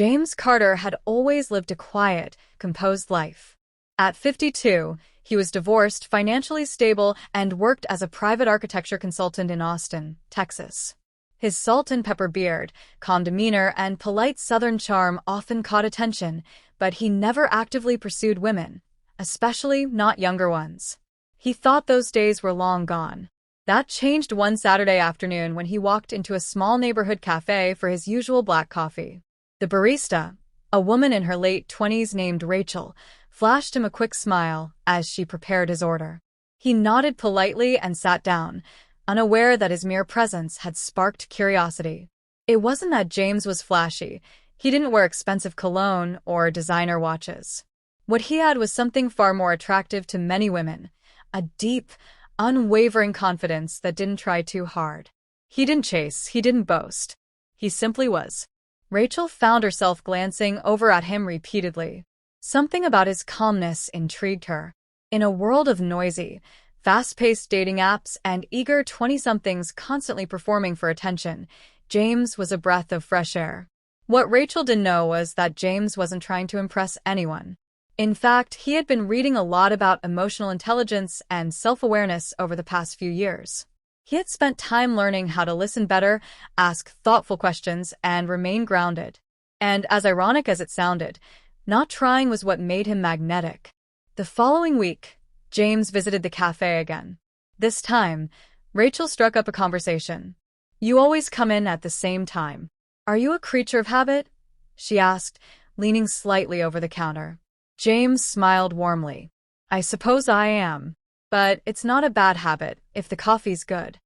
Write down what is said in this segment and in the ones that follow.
James Carter had always lived a quiet, composed life. At 52, he was divorced, financially stable, and worked as a private architecture consultant in Austin, Texas. His salt-and-pepper beard, calm demeanor, and polite Southern charm often caught attention, but he never actively pursued women, especially not younger ones. He thought those days were long gone. That changed one Saturday afternoon when he walked into a small neighborhood cafe for his usual black coffee. The barista, a woman in her late 20s named Rachel, flashed him a quick smile as she prepared his order. He nodded politely and sat down, unaware that his mere presence had sparked curiosity. It wasn't that James was flashy. He didn't wear expensive cologne or designer watches. What he had was something far more attractive to many women, a deep, unwavering confidence that didn't try too hard. He didn't chase, he didn't boast. He simply was. Rachel found herself glancing over at him repeatedly. Something about his calmness intrigued her. In a world of noisy, fast-paced dating apps and eager 20-somethings constantly performing for attention, James was a breath of fresh air. What Rachel didn't know was that James wasn't trying to impress anyone. In fact, he had been reading a lot about emotional intelligence and self-awareness over the past few years. He had spent time learning how to listen better, ask thoughtful questions, and remain grounded. And as ironic as it sounded, not trying was what made him magnetic. The following week, James visited the cafe again. This time, Rachel struck up a conversation. "You always come in at the same time. Are you a creature of habit?" she asked, leaning slightly over the counter. James smiled warmly. "I suppose I am. But it's not a bad habit if the coffee's good."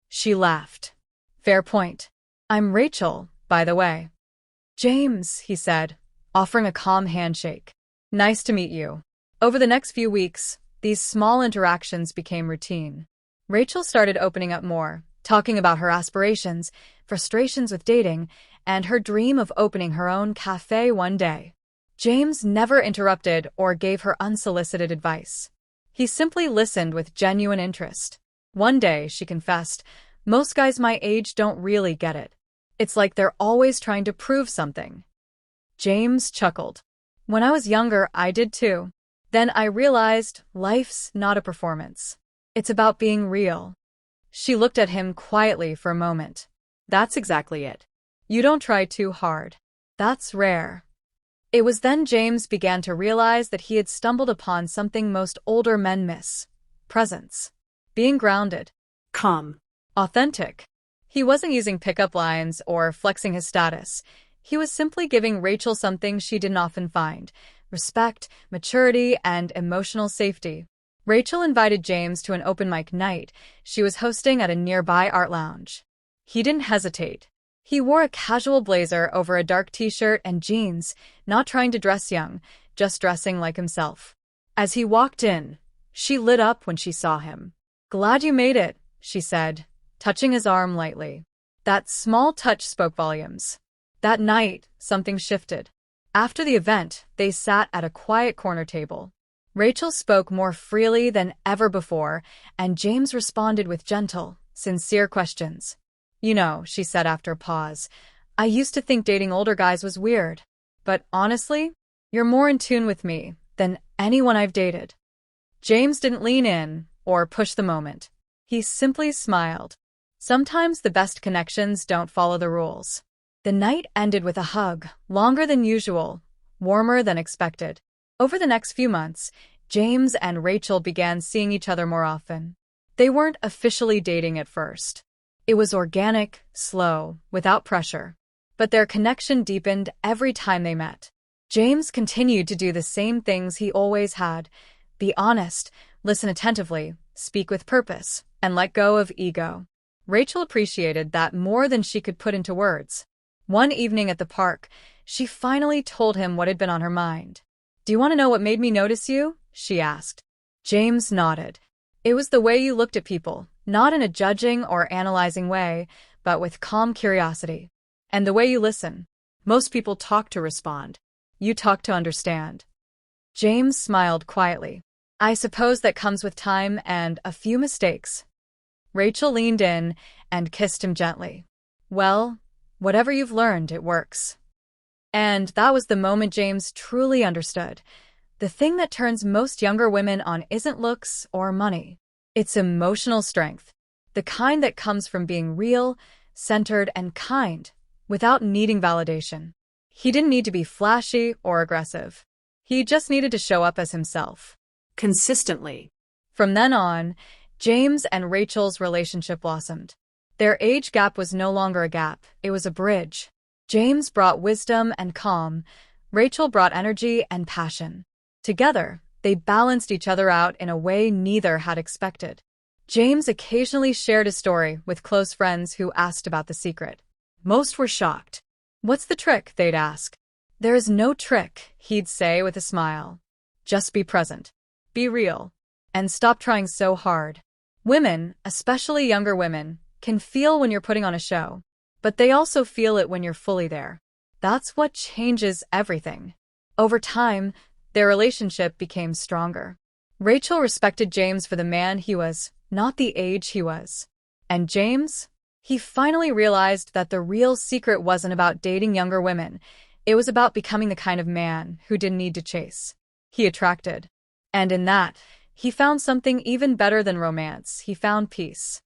She laughed. "Fair point. I'm Rachel, by the way." "James," he said, offering a calm handshake. "Nice to meet you." Over the next few weeks, these small interactions became routine. Rachel started opening up more, talking about her aspirations, frustrations with dating, and her dream of opening her own cafe one day. James never interrupted or gave her unsolicited advice. He simply listened with genuine interest. One day, she confessed, "Most guys my age don't really get it. It's like they're always trying to prove something." James chuckled. "When I was younger, I did too. Then I realized life's not a performance. It's about being real." She looked at him quietly for a moment. "That's exactly it. You don't try too hard. That's rare." It was then James began to realize that he had stumbled upon something most older men miss: presence. Being grounded. Calm. Authentic. He wasn't using pickup lines or flexing his status. He was simply giving Rachel something she didn't often find: respect, maturity, and emotional safety. Rachel invited James to an open mic night she was hosting at a nearby art lounge. He didn't hesitate. He wore a casual blazer over a dark t-shirt and jeans, not trying to dress young, just dressing like himself. As he walked in, she lit up when she saw him. "Glad you made it," she said, touching his arm lightly. That small touch spoke volumes. That night, something shifted. After the event, they sat at a quiet corner table. Rachel spoke more freely than ever before, and James responded with gentle, sincere questions. "You know," she said after a pause, "I used to think dating older guys was weird. But honestly, you're more in tune with me than anyone I've dated." James didn't lean in or push the moment. He simply smiled. Sometimes the best connections don't follow the rules. The night ended with a hug, longer than usual, warmer than expected. Over the next few months, James and Rachel began seeing each other more often. They weren't officially dating at first. It was organic, slow, without pressure. But their connection deepened every time they met. James continued to do the same things he always had: be honest, listen attentively, speak with purpose, and let go of ego. Rachel appreciated that more than she could put into words. One evening at the park, she finally told him what had been on her mind. "Do you want to know what made me notice you?" she asked. James nodded. "It was the way you looked at people, not in a judging or analyzing way, but with calm curiosity. And the way you listen. Most people talk to respond. You talk to understand." James smiled quietly. "I suppose that comes with time and a few mistakes." Rachel leaned in and kissed him gently. "Well, whatever you've learned, it works." And that was the moment James truly understood. The thing that turns most younger women on isn't looks or money. It's emotional strength, the kind that comes from being real, centered, and kind, without needing validation. He didn't need to be flashy or aggressive. He just needed to show up as himself. Consistently. From then on, James and Rachel's relationship blossomed. Their age gap was no longer a gap, it was a bridge. James brought wisdom and calm, Rachel brought energy and passion. Together, they balanced each other out in a way neither had expected. James occasionally shared his story with close friends who asked about the secret. Most were shocked. "What's the trick?" they'd ask. "There is no trick," he'd say with a smile. "Just be present. Be real. And stop trying so hard." Women, especially younger women, can feel when you're putting on a show, but they also feel it when you're fully there. That's what changes everything. Over time, their relationship became stronger. Rachel respected James for the man he was, not the age he was. And James? He finally realized that the real secret wasn't about dating younger women. It was about becoming the kind of man who didn't need to chase. He attracted. And in that, he found something even better than romance. He found peace.